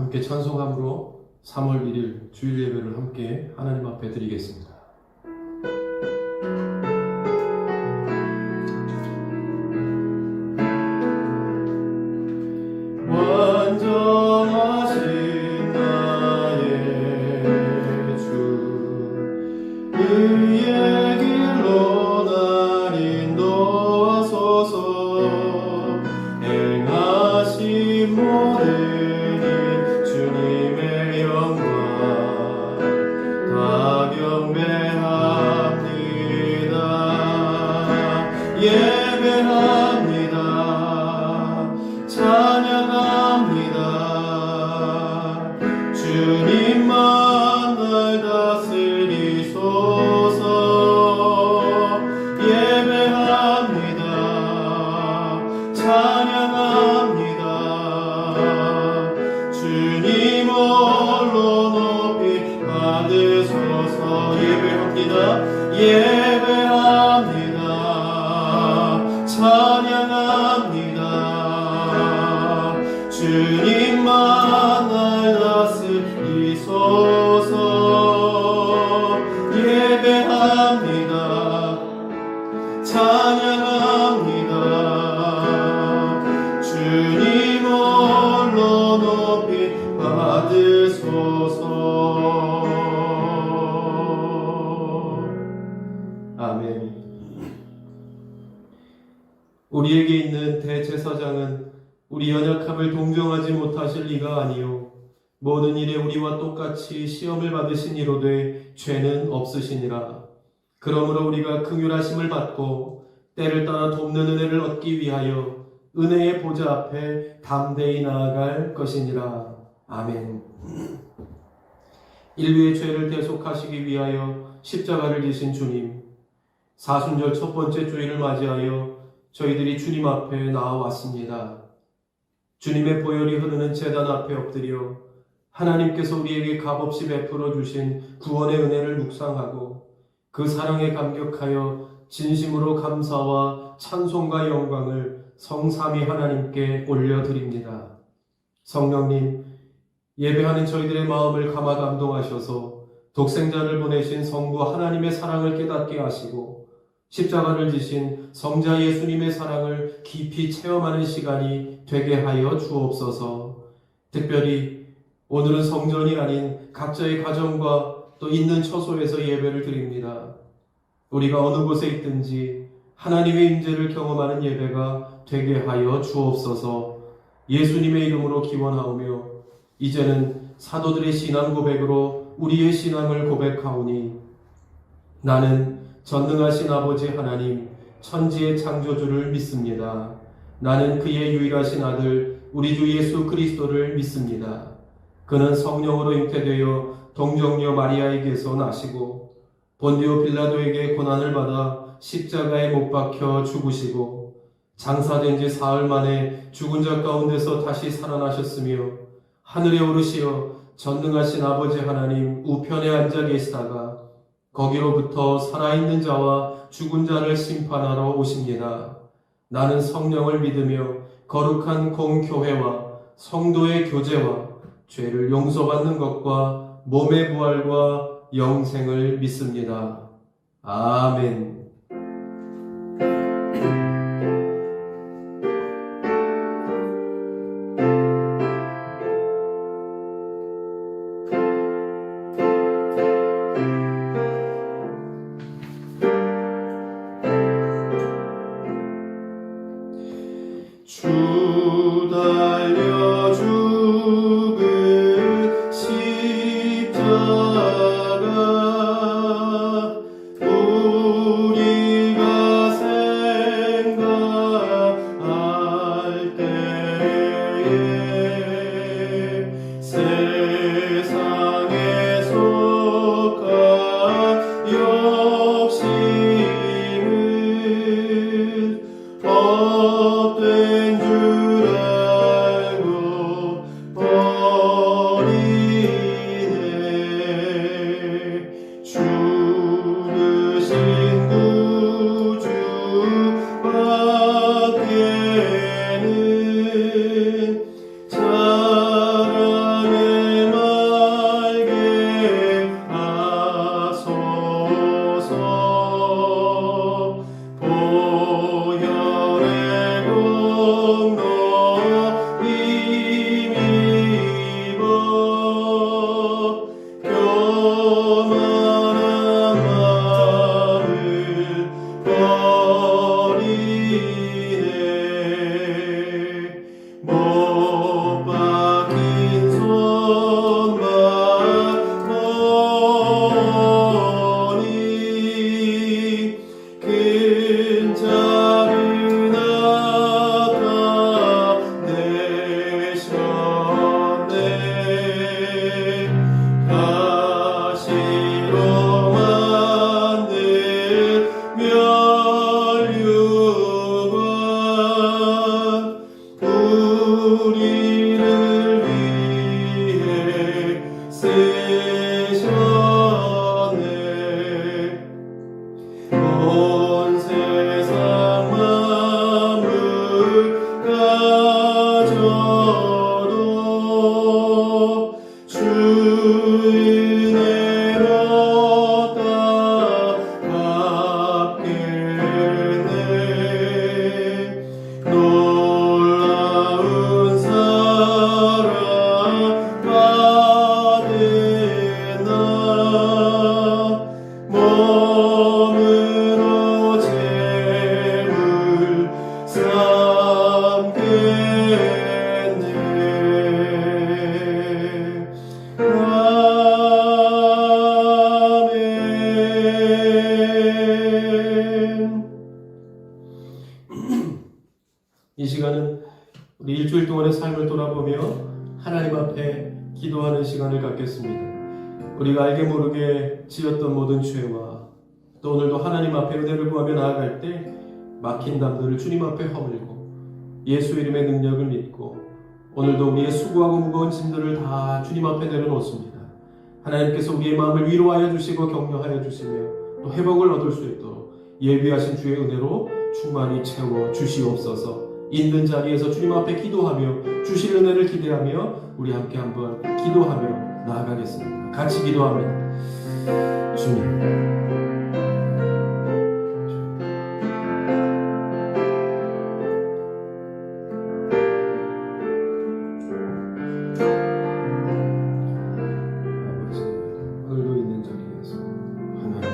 함께 찬송함으로 3월 1일 주일 예배를 함께 하나님 앞에 드리겠습니다. 완전하신 나의 주, 의의 길로 날 인도하소서. 행하신 모든 일 주님의 영광 다 경배합니다. 예배합니다. 찬양합니다. 주님만 날 다스리소서. 예배합니다. 찬양합니다. 주님 홀로 높이 받으소서. 예배합니다. 예배합니다. 찬양합니다. 주님만 날 다스리소서. 예배합니다. 찬양합니다. 주님 홀로 높이 받으소서. 아멘. 우리에게 있는 대제사장은 우리 연약함을 동정하지 못하실 리가 아니요 모든 일에 우리와 똑같이 시험을 받으신 이로되 죄는 없으시니라. 그러므로 우리가 긍휼하심을 받고 때를 따라 돕는 은혜를 얻기 위하여 은혜의 보좌 앞에 담대히 나아갈 것이니라. 아멘. 인류의 죄를 대속하시기 위하여 십자가를 지신 주님, 사순절 첫 번째 주일을 맞이하여 저희들이 주님 앞에 나아왔습니다. 주님의 보혈이 흐르는 제단 앞에 엎드려 하나님께서 우리에게 값없이 베풀어 주신 구원의 은혜를 묵상하고 그 사랑에 감격하여 진심으로 감사와 찬송과 영광을 성삼위 하나님께 올려드립니다. 성령님, 예배하는 저희들의 마음을 감화 감동하셔서 독생자를 보내신 성부 하나님의 사랑을 깨닫게 하시고 십자가를 지신 성자 예수님의 사랑을 깊이 체험하는 시간이 되게 하여 주옵소서. 특별히 오늘은 성전이 아닌 각자의 가정과 또 있는 처소에서 예배를 드립니다. 우리가 어느 곳에 있든지 하나님의 임재를 경험하는 예배가 되게 하여 주옵소서. 예수님의 이름으로 기원하오며 이제는 사도들의 신앙 고백으로 우리의 신앙을 고백하오니 나는 전능하신 아버지 하나님 천지의 창조주를 믿습니다. 나는 그의 유일하신 아들 우리 주 예수 그리스도를 믿습니다. 그는 성령으로 잉태되어 동정녀 마리아에게서 나시고 본디오 빌라도에게 고난을 받아 십자가에 못 박혀 죽으시고 장사된 지 사흘 만에 죽은 자 가운데서 다시 살아나셨으며 하늘에 오르시어 전능하신 아버지 하나님 우편에 앉아 계시다가 거기로부터 살아있는 자와 죽은 자를 심판하러 오십니다. 나는 성령을 믿으며 거룩한 공교회와 성도의 교제와 죄를 용서받는 것과 몸의 부활과 영생을 믿습니다. 아멘. 주 달려 죽은 십자가 우리가 생각할 때에 세상에 속한 욕심은 헛된 줄 알고 버리네. 죽으신 구주 밖에는 사랑의 우리를 위해 쓰셨네. 온 세상 만물 가져도 주 은혜로 다 갚겠네. 놀라운 사랑 받은 나 몸으로 재물 삼겠네. 아멘. 이 시간은 우리 일주일 동안의 삶을 돌아보며 하나님 앞에 기도하는 시간을 갖겠습니다. 우리가 알게 모르게 지었던 모든 죄와 또 오늘도 하나님 앞에 은혜를 구하며 나아갈 때 막힌 담들을 주님 앞에 허물고 예수 이름의 능력을 믿고 오늘도 우리의 수고하고 무거운 짐들을 다 주님 앞에 내려놓습니다. 하나님께서 우리의 마음을 위로하여 주시고 격려하여 주시며 또 회복을 얻을 수 있도록 예비하신 주의 은혜로 충만히 채워 주시옵소서. 있는 자리에서 주님 앞에 기도하며 주실 은혜를 기대하며 우리 함께 한번 기도하며 나아가겠습니다. 같이 기도합니다. 주님, 오늘도 있는 자리에서 하나님의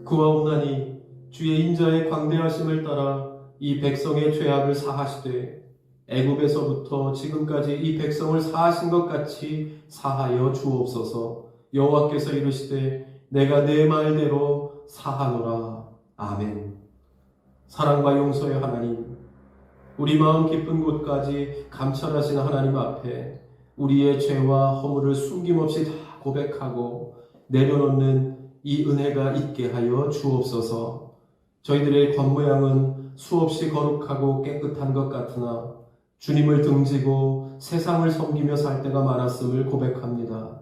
구하옵나니 주의 인자의 광대하심을 따라 이 백성의 죄악을 사하시되 애굽에서부터 지금까지 이 백성을 사하신 것 같이 사하여 주옵소서. 여호와께서 이르시되 내가 내 말대로 사하노라. 아멘. 사랑과 용서의 하나님, 우리 마음 깊은 곳까지 감찰하시는 하나님 앞에 우리의 죄와 허물을 숨김없이 다 고백하고 내려놓는 이 은혜가 있게 하여 주옵소서. 저희들의 겉모양은 수없이 거룩하고 깨끗한 것 같으나 주님을 등지고 세상을 섬기며 살 때가 많았음을 고백합니다.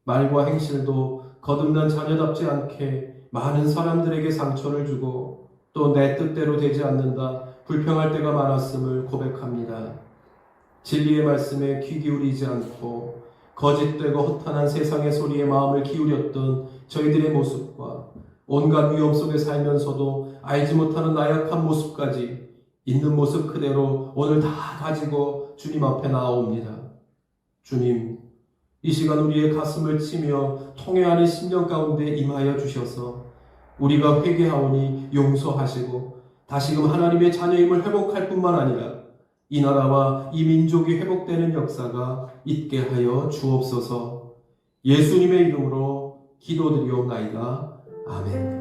말과 행실도 거듭난 자녀답지 않게 많은 사람들에게 상처를 주고 또 내 뜻대로 되지 않는다 불평할 때가 많았음을 고백합니다. 진리의 말씀에 귀 기울이지 않고 거짓되고 허탄한 세상의 소리에 마음을 기울였던 저희들의 모습과 온갖 위험 속에 살면서도 알지 못하는 나약한 모습까지 있는 모습 그대로 오늘 다 가지고 주님 앞에 나아옵니다. 주님, 이 시간 우리의 가슴을 치며 통회하는 심령 가운데 임하여 주셔서 우리가 회개하오니 용서하시고 다시금 하나님의 자녀임을 회복할 뿐만 아니라 이 나라와 이 민족이 회복되는 역사가 있게 하여 주옵소서. 예수님의 이름으로 기도드리옵나이다. 아멘.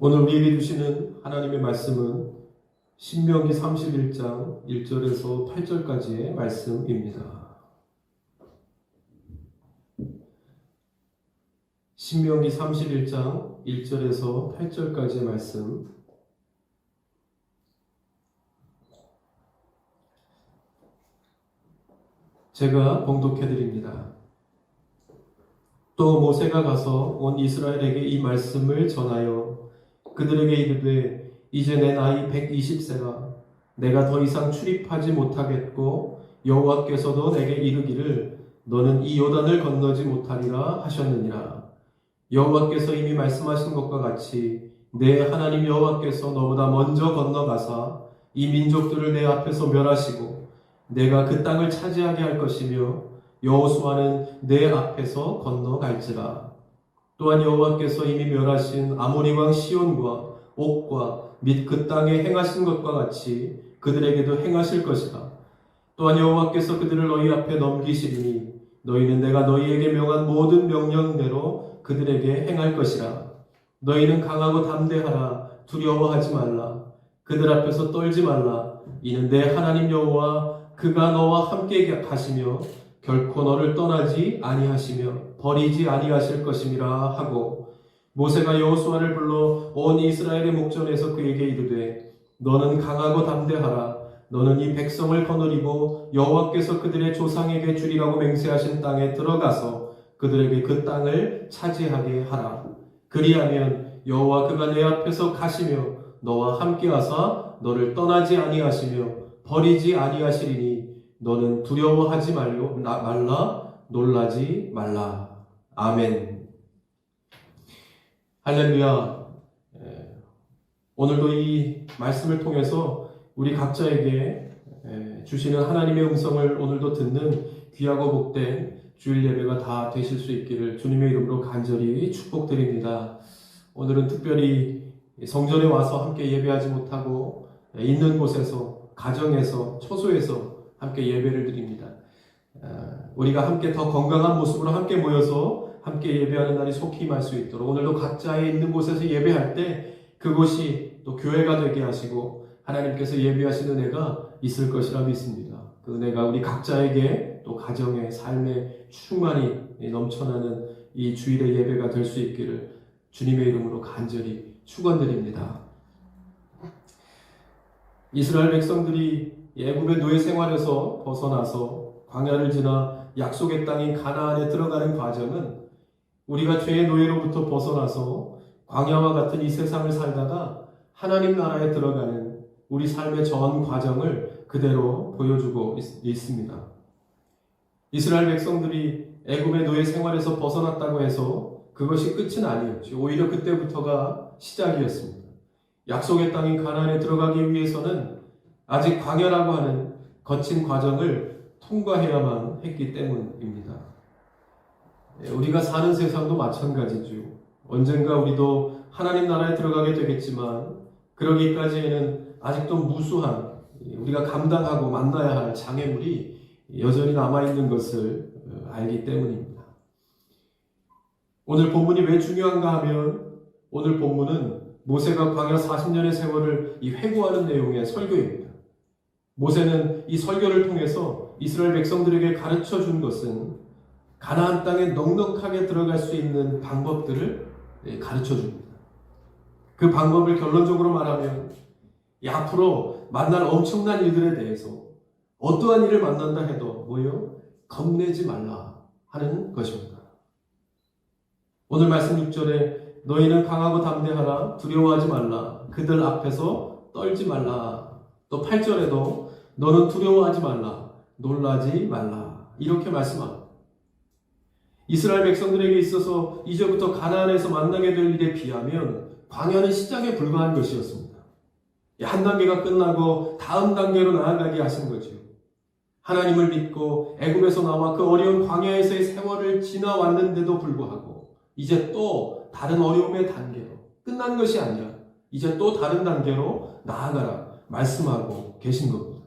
오늘 우리에게 주시는 하나님의 말씀은 신명기 31장 1절에서 8절까지의 말씀입니다. 신명기 31장 1절에서 8절까지의 말씀. 제가 봉독해 드립니다. 또 모세가 가서 온 이스라엘에게 이 말씀을 전하여 그들에게 이르되 이제 내 나이 120세라. 내가 더 이상 출입하지 못하겠고 여호와께서도 내게 이르기를 너는 이 요단을 건너지 못하리라 하셨느니라. 여호와께서 이미 말씀하신 것과 같이 내 하나님 여호와께서 너보다 먼저 건너가사 이 민족들을 내 앞에서 멸하시고 내가 그 땅을 차지하게 할 것이며 여호수아는 내 앞에서 건너갈지라. 또한 여호와께서 이미 멸하신 아모리 왕 시온과 옥과 및 그 땅에 행하신 것과 같이 그들에게도 행하실 것이라. 또한 여호와께서 그들을 너희 앞에 넘기시리니 너희는 내가 너희에게 명한 모든 명령대로 그들에게 행할 것이라. 너희는 강하고 담대하라. 두려워하지 말라. 그들 앞에서 떨지 말라. 이는 내 하나님 여호와 그가 너와 함께 가시며 결코 너를 떠나지 아니하시며 버리지 아니하실 것임이라 하고, 모세가 여호수아를 불러 온 이스라엘의 목전에서 그에게 이르되 너는 강하고 담대하라. 너는 이 백성을 거느리고 여호와께서 그들의 조상에게 주리라고 맹세하신 땅에 들어가서 그들에게 그 땅을 차지하게 하라. 그리하면 여호와 그가 내 앞에서 가시며 너와 함께하사 너를 떠나지 아니하시며 버리지 아니하시리니 너는 두려워하지 말라. 놀라지 말라. 아멘. 할렐루야. 오늘도 이 말씀을 통해서 우리 각자에게 주시는 하나님의 음성을 오늘도 듣는 귀하고 복된 주일 예배가 다 되실 수 있기를 주님의 이름으로 간절히 축복드립니다. 오늘은 특별히 성전에 와서 함께 예배하지 못하고 있는 곳에서, 가정에서, 처소에서 함께 예배를 드립니다. 우리가 함께 더 건강한 모습으로 함께 모여서 함께 예배하는 날이 속히 임할 수 있도록 오늘도 각자의 있는 곳에서 예배할 때 그곳이 또 교회가 되게 하시고 하나님께서 예배하시는 은혜가 있을 것이라 믿습니다. 그 은혜가 우리 각자에게 또 가정의 삶에 충만히 넘쳐나는 이 주일의 예배가 될 수 있기를 주님의 이름으로 간절히 축원드립니다. 이스라엘 백성들이 애굽의 노예 생활에서 벗어나서 광야를 지나 약속의 땅인 가나안에 들어가는 과정은 우리가 죄의 노예로부터 벗어나서 광야와 같은 이 세상을 살다가 하나님 나라에 들어가는 우리 삶의 전 과정을 그대로 보여주고 있습니다. 이스라엘 백성들이 애굽의 노예 생활에서 벗어났다고 해서 그것이 끝은 아니었죠. 오히려 그때부터가 시작이었습니다. 약속의 땅인 가나안에 들어가기 위해서는 아직 광야라고 하는 거친 과정을 통과해야만 했기 때문입니다. 우리가 사는 세상도 마찬가지죠. 언젠가 우리도 하나님 나라에 들어가게 되겠지만 그러기까지에는 아직도 무수한 우리가 감당하고 만나야 할 장애물이 여전히 남아있는 것을 알기 때문입니다. 오늘 본문이 왜 중요한가 하면 오늘 본문은 모세가 광야 40년의 세월을 회고하는 내용의 설교입니다. 모세는 이 설교를 통해서 이스라엘 백성들에게 가르쳐 준 것은 가나안 땅에 넉넉하게 들어갈 수 있는 방법들을 가르쳐 줍니다. 그 방법을 결론적으로 말하면 앞으로 만날 엄청난 일들에 대해서 어떠한 일을 만난다 해도 겁내지 말라 하는 것입니다. 오늘 말씀 6절에 너희는 강하고 담대하라. 두려워하지 말라. 그들 앞에서 떨지 말라. 또 8절에도 너는 두려워하지 말라. 놀라지 말라. 이렇게 말씀합니다. 이스라엘 백성들에게 있어서 이제부터 가나안에서 만나게 될 일에 비하면 광야는 시작에 불과한 것이었습니다. 한 단계가 끝나고 다음 단계로 나아가게 하신 거죠. 하나님을 믿고 애굽에서 나와 그 어려운 광야에서의 세월을 지나왔는데도 불구하고 이제 또 다른 어려움의 단계로, 끝난 것이 아니라 이제 또 다른 단계로 나아가라 말씀하고 계신 겁니다.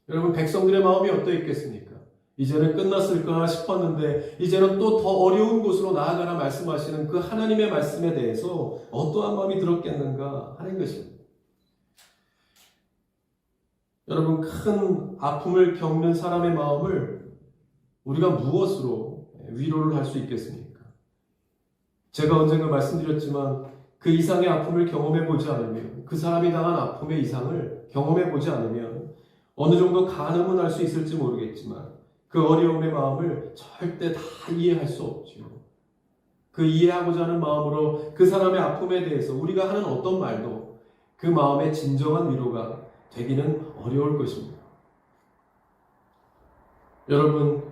여러분, 백성들의 마음이 어떠했겠습니까? 이제는 끝났을까 싶었는데 이제는 또 더 어려운 곳으로 나아가라 말씀하시는 그 하나님의 말씀에 대해서 어떠한 마음이 들었겠는가 하는 것입니다. 여러분, 큰 아픔을 겪는 사람의 마음을 우리가 무엇으로 위로를 할 수 있겠습니까? 제가 언젠가 말씀드렸지만 그 이상의 아픔을 경험해보지 않으면, 그 사람이 당한 아픔의 이상을 경험해보지 않으면 어느 정도 가늠은 할 수 있을지 모르겠지만 그 어려움의 마음을 절대 다 이해할 수 없죠. 그 이해하고자 하는 마음으로 그 사람의 아픔에 대해서 우리가 하는 어떤 말도 그 마음의 진정한 위로가 되기는 어려울 것입니다. 여러분,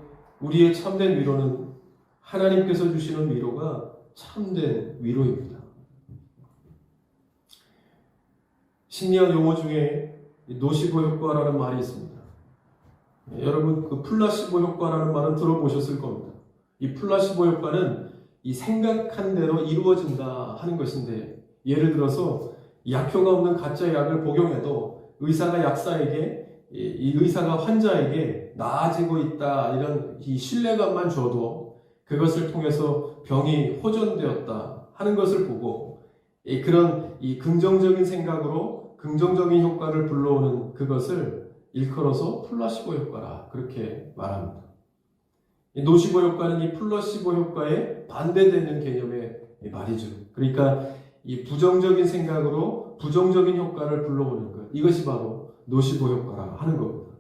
우리의 참된 위로는 하나님께서 주시는 위로가 참된 위로입니다. 심리학 용어 중에 노시보 효과라는 말이 있습니다. 여러분, 그 플라시보 효과라는 말은 들어보셨을 겁니다. 이 플라시보 효과는 이 생각한 대로 이루어진다 하는 것인데, 예를 들어서 약효가 없는 가짜 약을 복용해도 의사가 약사에게, 이 의사가 환자에게 나아지고 있다 이런 이 신뢰감만 줘도 그것을 통해서 병이 호전되었다 하는 것을 보고, 그런 이 긍정적인 생각으로 긍정적인 효과를 불러오는 그것을 일컬어서 플라시보 효과라 그렇게 말합니다. 이 노시보 효과는 이 플라시보 효과에 반대되는 개념의 말이죠. 그러니까 이 부정적인 생각으로 부정적인 효과를 불러오는 것, 이것이 바로 노시보 효과라 하는 겁니다.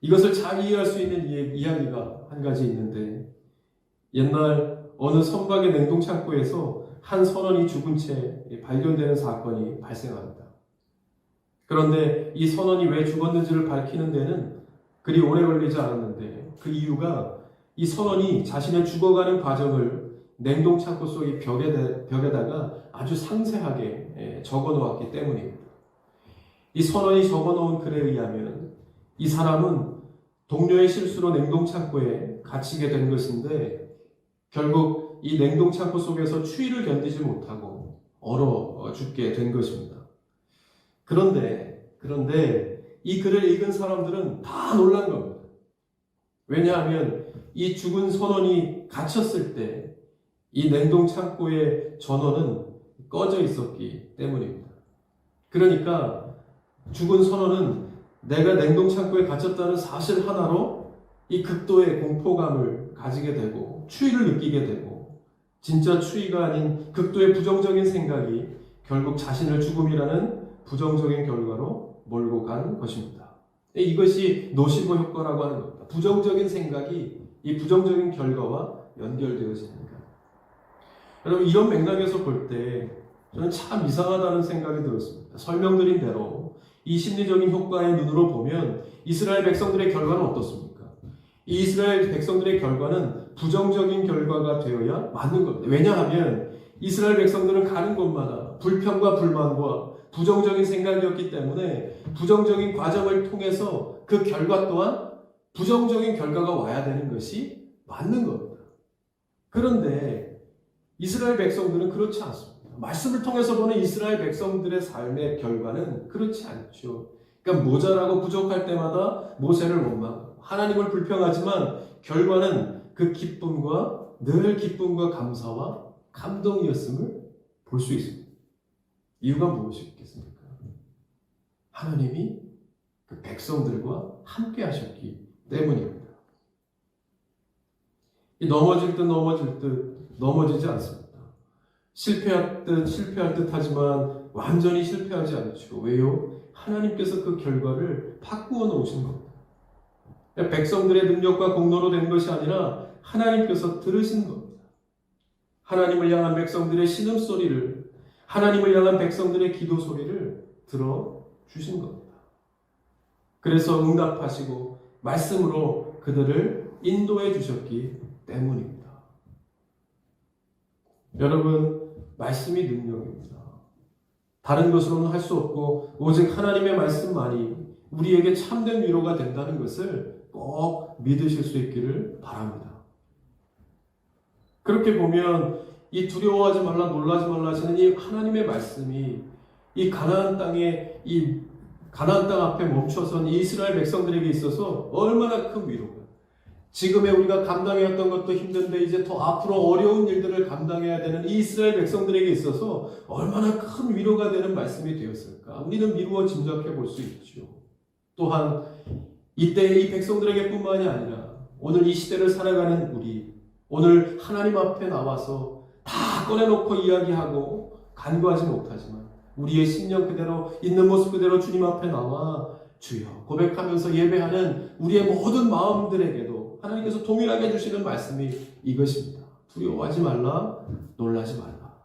이것을 잘 이해할 수 있는 이야기가 한 가지 있는데, 옛날 어느 선박의 냉동창고에서 한 선원이 죽은 채 발견되는 사건이 발생합니다. 그런데 이 선원이 왜 죽었는지를 밝히는 데는 그리 오래 걸리지 않았는데, 그 이유가 이 선원이 자신의 죽어가는 과정을 냉동창고 속의 벽에다가 아주 상세하게 적어 놓았기 때문입니다. 이 선원이 적어 놓은 글에 의하면 이 사람은 동료의 실수로 냉동창고에 갇히게 된 것인데, 결국 이 냉동창고 속에서 추위를 견디지 못하고 얼어 죽게 된 것입니다. 그런데 이 글을 읽은 사람들은 다 놀란 겁니다. 왜냐하면 이 죽은 선원이 갇혔을 때 이 냉동창고의 전원은 꺼져 있었기 때문입니다. 그러니까 죽은 선원은 내가 냉동창고에 갇혔다는 사실 하나로 이 극도의 공포감을 가지게 되고 추위를 느끼게 되고, 진짜 추위가 아닌 극도의 부정적인 생각이 결국 자신을 죽음이라는 부정적인 결과로 몰고 간 것입니다. 이것이 노시보 효과라고 하는 겁니다. 부정적인 생각이 이 부정적인 결과와 연결되어지는 것. 여러분, 이런 맥락에서 볼 때 저는 참 이상하다는 생각이 들었습니다. 설명드린 대로 이 심리적인 효과의 눈으로 보면 이스라엘 백성들의 결과는 어떻습니까? 이 이스라엘 백성들의 결과는 부정적인 결과가 되어야 맞는 겁니다. 왜냐하면 이스라엘 백성들은 가는 곳마다 불평과 불만과 부정적인 생각이었기 때문에 부정적인 과정을 통해서 그 결과 또한 부정적인 결과가 와야 되는 것이 맞는 겁니다. 그런데 이스라엘 백성들은 그렇지 않습니다. 말씀을 통해서 보는 이스라엘 백성들의 삶의 결과는 그렇지 않죠. 그러니까 모자라고 부족할 때마다 모세를 원망하고 하나님을 불평하지만 결과는 그 기쁨과 늘 기쁨과 감사와 감동이었음을 볼 수 있습니다. 이유가 무엇이겠습니까? 하나님이 그 백성들과 함께 하셨기 때문입니다. 넘어질 듯 넘어지지 않습니다. 실패할 듯 하지만 완전히 실패하지 않죠. 왜요? 하나님께서 그 결과를 바꾸어 놓으신 겁니다. 백성들의 능력과 공로로 된 것이 아니라 하나님께서 들으신 겁니다. 하나님을 향한 백성들의 신음소리를, 하나님을 향한 백성들의 기도 소리를 들어주신 겁니다. 그래서 응답하시고 말씀으로 그들을 인도해 주셨기 때문입니다. 여러분, 말씀이 능력입니다. 다른 것으로는 할 수 없고 오직 하나님의 말씀만이 우리에게 참된 위로가 된다는 것을 꼭 믿으실 수 있기를 바랍니다. 그렇게 보면 이 두려워하지 말라 놀라지 말라 하시는 이 하나님의 말씀이 이 가나안 땅 앞에 멈춰선 이스라엘 백성들에게 있어서 얼마나 큰 위로가, 지금의 우리가 감당해왔던 것도 힘든데 이제 더 앞으로 어려운 일들을 감당해야 되는 이 이스라엘 백성들에게 있어서 얼마나 큰 위로가 되는 말씀이 되었을까? 우리는 미루어 짐작해 볼 수 있죠. 또한 이때 이 백성들에게 뿐만이 아니라 오늘 이 시대를 살아가는 우리, 오늘 하나님 앞에 나와서 다 꺼내놓고 이야기하고 간구하지 못하지만 우리의 심령 그대로 있는 모습 그대로 주님 앞에 나와 주여 고백하면서 예배하는 우리의 모든 마음들에게도 하나님께서 동일하게 해주시는 말씀이 이것입니다. 두려워하지 말라, 놀라지 말라.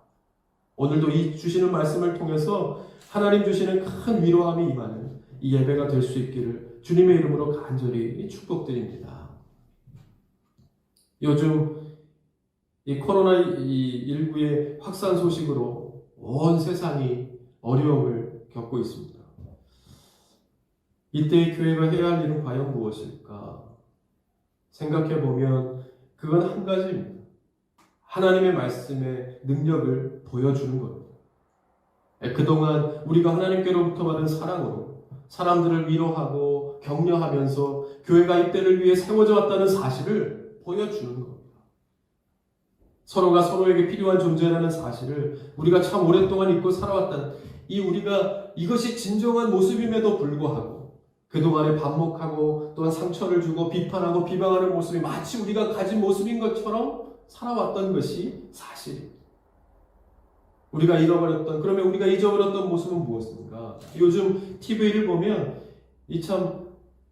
오늘도 이 주시는 말씀을 통해서 하나님 주시는 큰 위로함이 임하는 이 예배가 될 수 있기를 주님의 이름으로 간절히 축복드립니다. 요즘 이 코로나19의 확산 소식으로 온 세상이 어려움을 겪고 있습니다. 이때 교회가 해야 할 일은 과연 무엇일까? 생각해보면 그건 한 가지입니다. 하나님의 말씀의 능력을 보여주는 겁니다. 그동안 우리가 하나님께로부터 받은 사랑으로 사람들을 위로하고 격려하면서 교회가 이때를 위해 세워져 왔다는 사실을 보여주는 겁니다. 서로가 서로에게 필요한 존재라는 사실을 우리가 참 오랫동안 잊고 살아왔다는 우리가 이것이 진정한 모습임에도 불구하고 그동안에 반목하고 또한 상처를 주고 비판하고 비방하는 모습이 마치 우리가 가진 모습인 것처럼 살아왔던 것이 사실입니다. 우리가 잃어버렸던, 그러면 우리가 잊어버렸던 모습은 무엇인가? 요즘 TV를 보면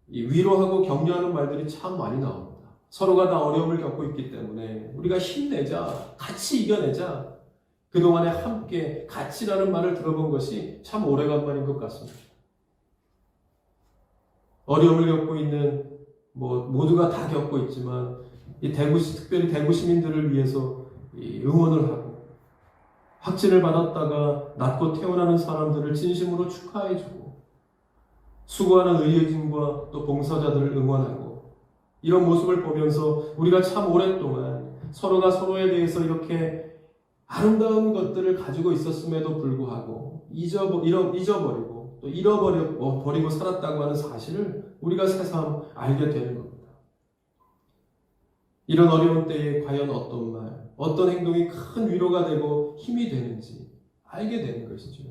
위로하고 격려하는 말들이 참 많이 나옵니다. 서로가 다 어려움을 겪고 있기 때문에 우리가 힘내자, 같이 이겨내자. 그동안에 함께 같이라는 말을 들어본 것이 참 오래간만인 것 같습니다. 어려움을 겪고 있는 모두가 다 겪고 있지만 특별히 대구 시민들을 위해서 응원을 하고 확진을 받았다가 낫고 퇴원하는 사람들을 진심으로 축하해주고 수고하는 의료진과 또 봉사자들을 응원하고 이런 모습을 보면서 우리가 참 오랫동안 서로가 서로에 대해서 이렇게 아름다운 것들을 가지고 있었음에도 불구하고 잊어버리고 또 잃어버리고 살았다고 하는 사실을 우리가 새삼 알게 되는 겁니다. 이런 어려운 때에 과연 어떤 말, 어떤 행동이 큰 위로가 되고 힘이 되는지 알게 되는 것이죠.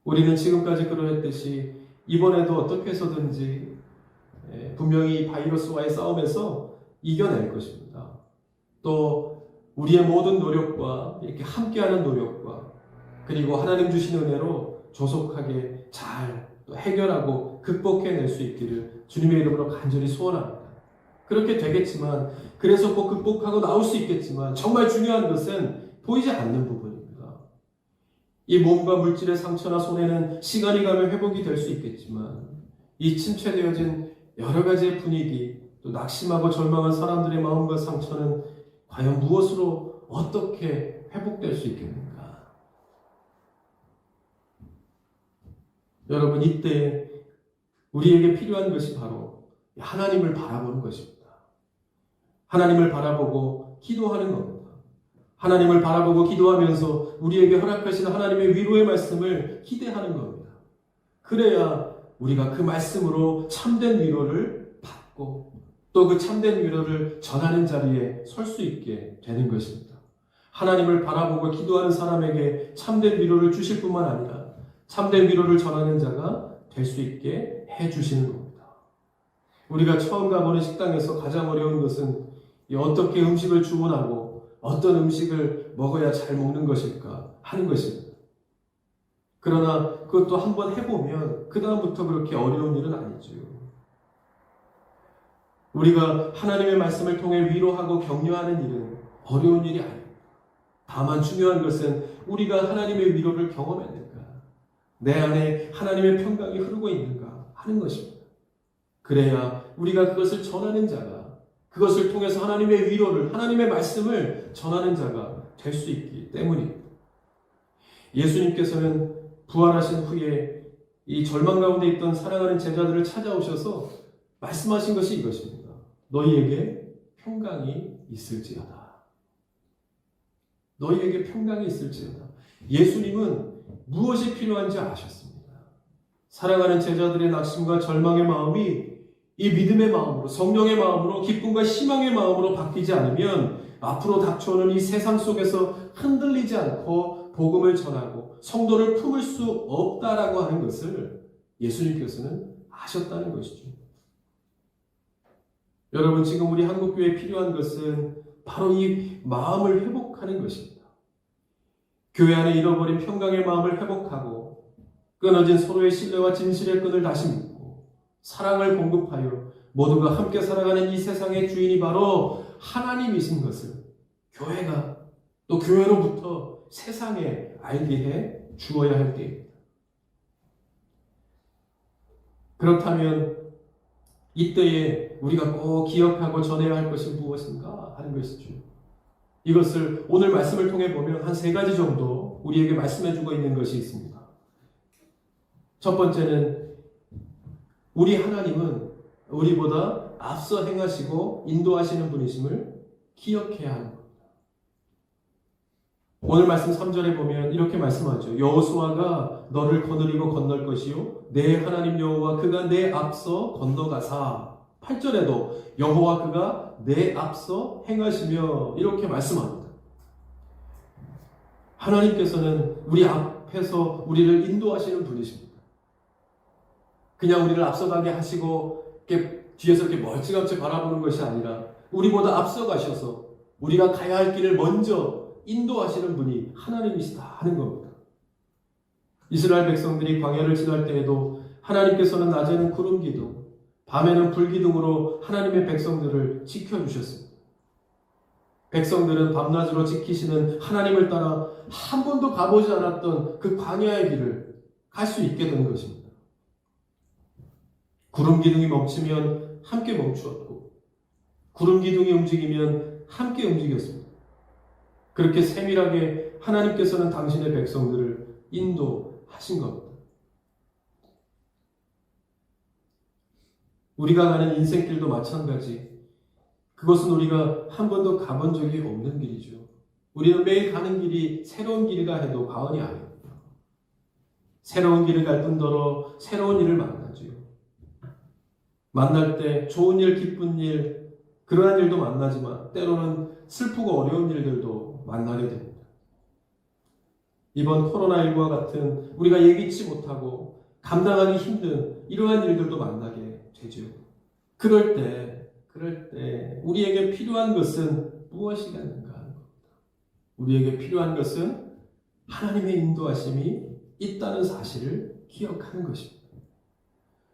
우리는 지금까지 그러했듯이 이번에도 어떻게 해서든지 분명히 바이러스와의 싸움에서 이겨낼 것입니다. 또 우리의 모든 노력과 이렇게 함께하는 노력과 그리고 하나님 주신 은혜로 조속하게 잘 해결하고 극복해낼 수 있기를 주님의 이름으로 간절히 소원합니다. 그렇게 되겠지만, 그래서 꼭 극복하고 나올 수 있겠지만 정말 중요한 것은 보이지 않는 부분입니다. 이 몸과 물질의 상처나 손해는 시간이 가면 회복이 될 수 있겠지만 이 침체되어진 여러 가지의 분위기, 또 낙심하고 절망한 사람들의 마음과 상처는 과연 무엇으로 어떻게 회복될 수 있겠는가? 여러분, 이때 우리에게 필요한 것이 바로 하나님을 바라보는 것입니다. 하나님을 바라보고 기도하는 겁니다. 하나님을 바라보고 기도하면서 우리에게 허락하시는 하나님의 위로의 말씀을 기대하는 겁니다. 그래야 우리가 그 말씀으로 참된 위로를 받고 또 그 참된 위로를 전하는 자리에 설 수 있게 되는 것입니다. 하나님을 바라보고 기도하는 사람에게 참된 위로를 주실 뿐만 아니라 참된 위로를 전하는 자가 될 수 있게 해주시는 겁니다. 우리가 처음 가보는 식당에서 가장 어려운 것은 어떻게 음식을 주문하고 어떤 음식을 먹어야 잘 먹는 것일까 하는 것입니다. 그러나 그것도 한번 해보면 그 다음부터 그렇게 어려운 일은 아니죠. 우리가 하나님의 말씀을 통해 위로하고 격려하는 일은 어려운 일이 아닙니다. 다만 중요한 것은 우리가 하나님의 위로를 경험했는가, 내 안에 하나님의 평강이 흐르고 있는가 하는 것입니다. 그래야 우리가 그것을 전하는 자가, 그것을 통해서 하나님의 위로를, 하나님의 말씀을 전하는 자가 될 수 있기 때문입니다. 예수님께서는 부활하신 후에 이 절망 가운데 있던 사랑하는 제자들을 찾아오셔서 말씀하신 것이 이것입니다. 너희에게 평강이 있을지어다. 너희에게 평강이 있을지어다. 예수님은 무엇이 필요한지 아셨습니다. 사랑하는 제자들의 낙심과 절망의 마음이 이 믿음의 마음으로, 성령의 마음으로, 기쁨과 희망의 마음으로 바뀌지 않으면 앞으로 닥쳐오는 이 세상 속에서 흔들리지 않고 복음을 전하고 성도를 품을 수 없다라고 하는 것을 예수님께서는 아셨다는 것이죠. 여러분, 지금 우리 한국교회에 필요한 것은 바로 이 마음을 회복하는 것입니다. 교회 안에 잃어버린 평강의 마음을 회복하고 끊어진 서로의 신뢰와 진실의 끈을 다시 묶고 사랑을 공급하여 모두가 함께 살아가는 이 세상의 주인이 바로 하나님이신 것을 교회가 또 교회로부터 세상에 알게 해 주어야 할 때입니다. 그렇다면 이때에 우리가 꼭 기억하고 전해야 할 것이 무엇인가 하는 것이죠. 이것을 오늘 말씀을 통해 보면 한 3가지 정도 우리에게 말씀해 주고 있는 것이 있습니다. 첫 번째는 우리 하나님은 우리보다 앞서 행하시고 인도하시는 분이심을 기억해야 하는 겁니다. 오늘 말씀 3절에 보면 이렇게 말씀하죠. 여호수아가 너를 거느리고 건널 것이요 내 하나님 여호와 그가 내 앞서 건너가사. 8절에도 여호와 그가 내 앞서 행하시며 이렇게 말씀합니다. 하나님께서는 우리 앞에서 우리를 인도하시는 분이십니다. 그냥 우리를 앞서가게 하시고 이렇게 뒤에서 이렇게 멀찌감치 바라보는 것이 아니라 우리보다 앞서가셔서 우리가 가야 할 길을 먼저 인도하시는 분이 하나님이시다 하는 겁니다. 이스라엘 백성들이 광야를 지날 때에도 하나님께서는 낮에는 구름 기둥, 밤에는 불 기둥으로 하나님의 백성들을 지켜주셨습니다. 백성들은 밤낮으로 지키시는 하나님을 따라 한 번도 가보지 않았던 그 광야의 길을 갈 수 있게 된 것입니다. 구름 기둥이 멈추면 함께 멈추었고 구름 기둥이 움직이면 함께 움직였습니다. 그렇게 세밀하게 하나님께서는 당신의 백성들을 인도하신 겁니다. 우리가 가는 인생길도 마찬가지. 그것은 우리가 한 번도 가본 적이 없는 길이죠. 우리는 매일 가는 길이 새로운 길이라 해도 과언이 아닙니다. 새로운 길을 갈 뿐더러 새로운 일을 만나죠. 만날 때 좋은 일, 기쁜 일, 그러한 일도 만나지만 때로는 슬프고 어려운 일들도 만나게 됩니다. 이번 코로나19와 같은 우리가 예기치 못하고 감당하기 힘든 이러한 일들도 만나게 되죠. 그럴 때 우리에게 필요한 것은 무엇이겠는가 하는 겁니다. 우리에게 필요한 것은 하나님의 인도하심이 있다는 사실을 기억하는 것입니다.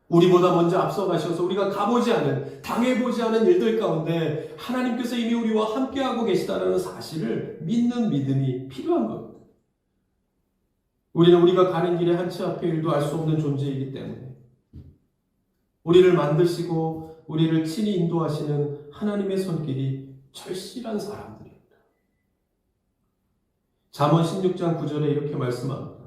우리보다 먼저 앞서가셔서 우리가 가보지 않은, 당해보지 않은 일들 가운데 하나님께서 이미 우리와 함께하고 계시다는 사실을 믿는 믿음이 필요한 겁니다. 우리는 우리가 가는 길에 한 치 앞의 일도 알 수 없는 존재이기 때문에 우리를 만드시고 우리를 친히 인도하시는 하나님의 손길이 절실한 사람들입니다. 잠언 16장 9절에 이렇게 말씀합니다.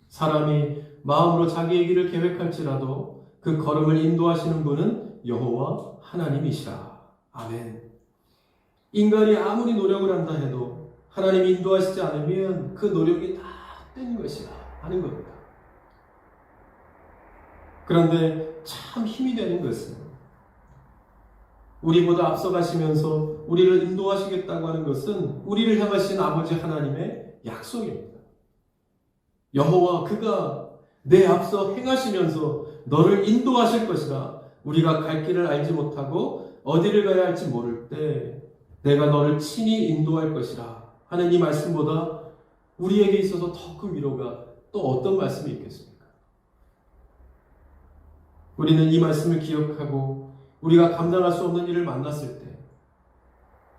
사람이 마음으로 자기의 길을 계획할지라도 그 걸음을 인도하시는 분은 여호와 하나님이시라. 아멘. 인간이 아무리 노력을 한다 해도 하나님이 인도하시지 않으면 그 노력이 다 헛된 것이라 하는 겁니다. 그런데 참 힘이 되는 것은 우리보다 앞서가시면서 우리를 인도하시겠다고 하는 것은 우리를 향하신 아버지 하나님의 약속입니다. 여호와 그가 내 앞서 행하시면서 너를 인도하실 것이라. 우리가 갈 길을 알지 못하고 어디를 가야 할지 모를 때 내가 너를 친히 인도할 것이라 하는 이 말씀보다 우리에게 있어서 더 큰 위로가 또 어떤 말씀이 있겠습니까? 우리는 이 말씀을 기억하고 우리가 감당할 수 없는 일을 만났을 때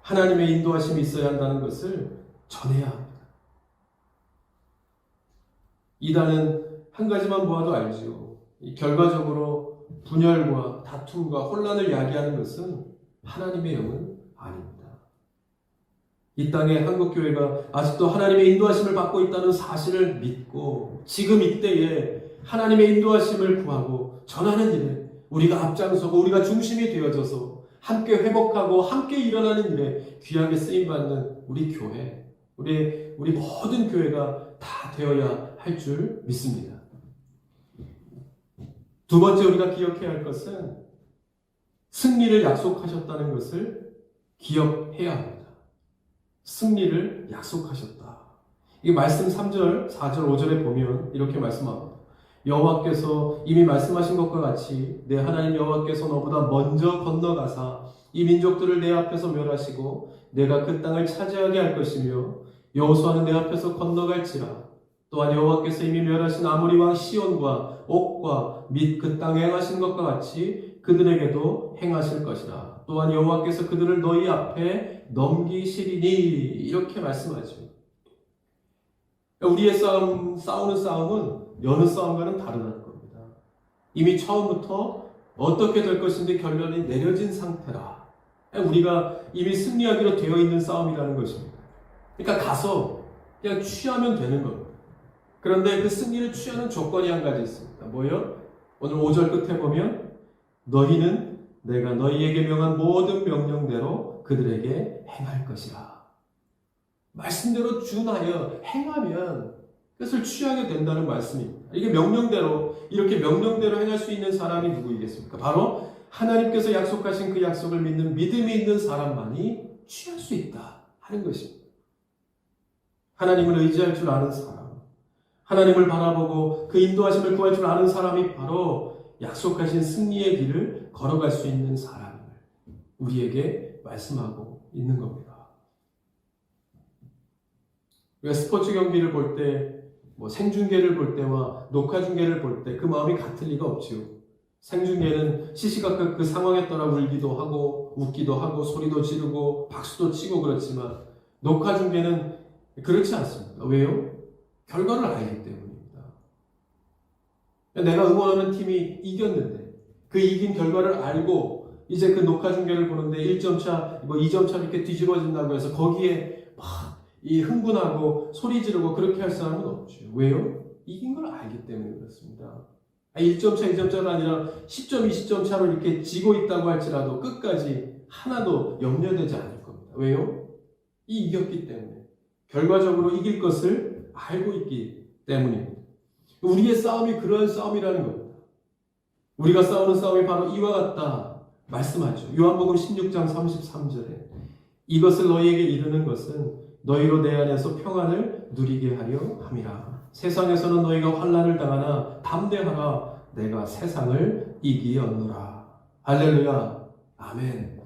하나님의 인도하심이 있어야 한다는 것을 전해야 합니다. 이단은 한 가지만 보아도 알지요. 결과적으로 분열과 다툼과 혼란을 야기하는 것은 하나님의 영은 아닙니다. 이 땅의 한국교회가 아직도 하나님의 인도하심을 받고 있다는 사실을 믿고 지금 이때에 하나님의 인도하심을 구하고 전하는 일에 우리가 앞장서고 우리가 중심이 되어져서 함께 회복하고 함께 일어나는 일에 귀하게 쓰임받는 우리 교회, 우리 모든 교회가 다 되어야 할 줄 믿습니다. 두 번째 우리가 기억해야 할 것은 승리를 약속하셨다는 것을 기억해야 합니다. 승리를 약속하셨다. 이 말씀 3절, 4절, 5절에 보면 이렇게 말씀합니다. 여호와께서 이미 말씀하신 것과 같이 내 하나님 여호와께서 너보다 먼저 건너가사 이 민족들을 내 앞에서 멸하시고 내가 그 땅을 차지하게 할 것이며 여호수아는 내 앞에서 건너갈지라. 또한 여호와께서 이미 멸하신 아모리 왕 시온과 옥과 및 그 땅에 행하신 것과 같이 그 그들에게도 행하실 것이라. 또한 여호와께서 그들을 너희 앞에 넘기시리니 이렇게 말씀하죠. 우리의 싸우는 싸움은 여느 싸움과는 다르다는 겁니다. 이미 처음부터 어떻게 될 것인지 결론이 내려진 상태라. 우리가 이미 승리하기로 되어 있는 싸움이라는 것입니다. 그러니까 가서 그냥 취하면 되는 겁니다. 그런데 그 승리를 취하는 조건이 한 가지 있습니다. 뭐요? 오늘 5절 끝에 보면 너희는 내가 너희에게 명한 모든 명령대로 그들에게 행할 것이라. 말씀대로 준하여 행하면 그것을 취하게 된다는 말씀입니다. 이게 명령대로, 이렇게 명령대로 행할 수 있는 사람이 누구이겠습니까? 바로 하나님께서 약속하신 그 약속을 믿는 믿음이 있는 사람만이 취할 수 있다 하는 것입니다. 하나님을 의지할 줄 아는 사람, 하나님을 바라보고 그 인도하심을 구할 줄 아는 사람이 바로 약속하신 승리의 길을 걸어갈 수 있는 사람을 우리에게 말씀하고 있는 겁니다. 우리가 스포츠 경기를 볼 때, 생중계를 볼 때와 녹화 중계를 볼 때 그 마음이 같을 리가 없지요. 생중계는 시시각각 그 상황에 따라 울기도 하고 웃기도 하고 소리도 지르고 박수도 치고 그렇지만 녹화 중계는 그렇지 않습니다. 왜요? 결과를 알기 때문입니다. 내가 응원하는 팀이 이겼는데 그 이긴 결과를 알고 이제 그 녹화 중계를 보는데 1점 차, 2점 차 이렇게 뒤집어진다고 해서 거기에 막 이 흥분하고 소리 지르고 그렇게 할 사람은 없죠. 왜요? 이긴 걸 알기 때문에 그렇습니다. 1점 차, 2점 차가 아니라 10점, 20점 차로 이렇게 지고 있다고 할지라도 끝까지 하나도 염려되지 않을 겁니다. 왜요? 이겼기 때문에. 결과적으로 이길 것을 알고 있기 때문입니다. 우리의 싸움이 그러한 싸움이라는 겁니다. 우리가 싸우는 싸움이 바로 이와 같다 말씀하죠. 요한복음 16장 33절에 이것을 너희에게 이르는 것은 너희로 내 안에서 평안을 누리게 하려 함이라. 세상에서는 너희가 환난을 당하나 담대하라. 내가 세상을 이기었노라. 할렐루야. 아멘.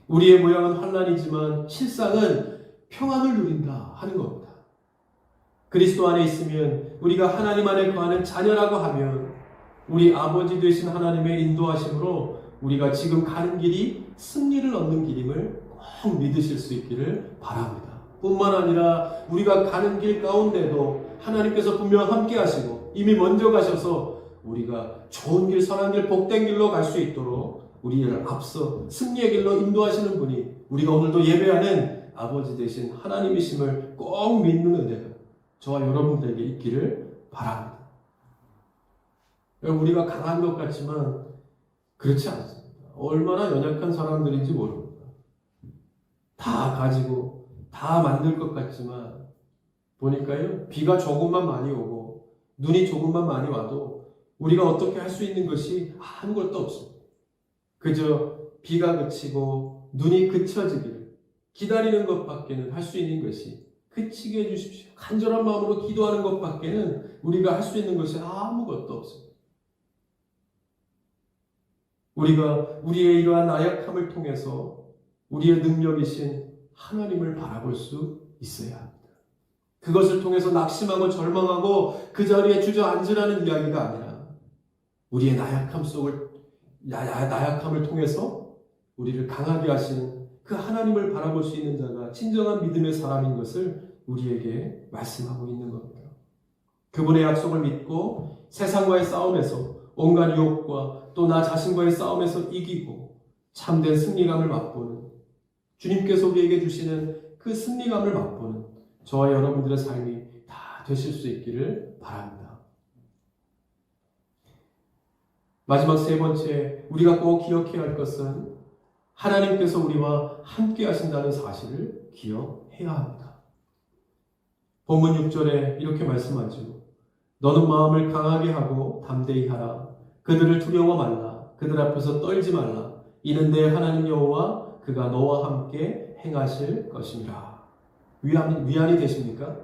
우리의 모양은 환난이지만 실상은 평안을 누린다 하는 겁니다. 그리스도 안에 있으면 우리가 하나님 안에 거하는 자녀라고 하면 우리 아버지 되신 하나님의 인도하심으로 우리가 지금 가는 길이 승리를 얻는 길임을 꼭 믿으실 수 있기를 바랍니다. 뿐만 아니라 우리가 가는 길 가운데도 하나님께서 분명 함께 하시고 이미 먼저 가셔서 우리가 좋은 길, 선한 길, 복된 길로 갈 수 있도록 우리를 앞서 승리의 길로 인도하시는 분이 우리가 오늘도 예배하는 아버지 되신 하나님이심을 꼭 믿는 은혜가 저와 여러분들에게 있기를 바랍니다. 우리가 강한 것 같지만 그렇지 않습니다. 얼마나 연약한 사람들인지 모릅니다. 다 가지고 다 만들 것 같지만 보니까요, 비가 조금만 많이 오고 눈이 조금만 많이 와도 우리가 어떻게 할 수 있는 것이 아무것도 없습니다. 그저 비가 그치고 눈이 그쳐지기를 기다리는 것밖에는 할 수 있는 것이 그치게 해주십시오. 간절한 마음으로 기도하는 것밖에는 우리가 할 수 있는 것이 아무것도 없습니다. 우리가 우리의 이러한 나약함을 통해서 우리의 능력이신 하나님을 바라볼 수 있어야 합니다. 그것을 통해서 낙심하고 절망하고 그 자리에 주저앉으라는 이야기가 아니라 우리의 나약함을 통해서 우리를 강하게 하시는 그 하나님을 바라볼 수 있는 자가 진정한 믿음의 사람인 것을 우리에게 말씀하고 있는 겁니다. 그분의 약속을 믿고 세상과의 싸움에서 온갖 유혹과 또 나 자신과의 싸움에서 이기고 참된 승리감을 맛보는 주님께서 우리에게 주시는 그 승리감을 맛보는 저와 여러분들의 삶이 다 되실 수 있기를 바랍니다. 마지막 세 번째, 우리가 꼭 기억해야 할 것은 하나님께서 우리와 함께 하신다는 사실을 기억해야 합니다. 본문 6절에 이렇게 말씀하죠. 너는 마음을 강하게 하고 담대히 하라. 그들을 두려워 말라. 그들 앞에서 떨지 말라. 이는 내 하나님 여호와 그가 너와 함께 행하실 것입니다. 위안이 되십니까?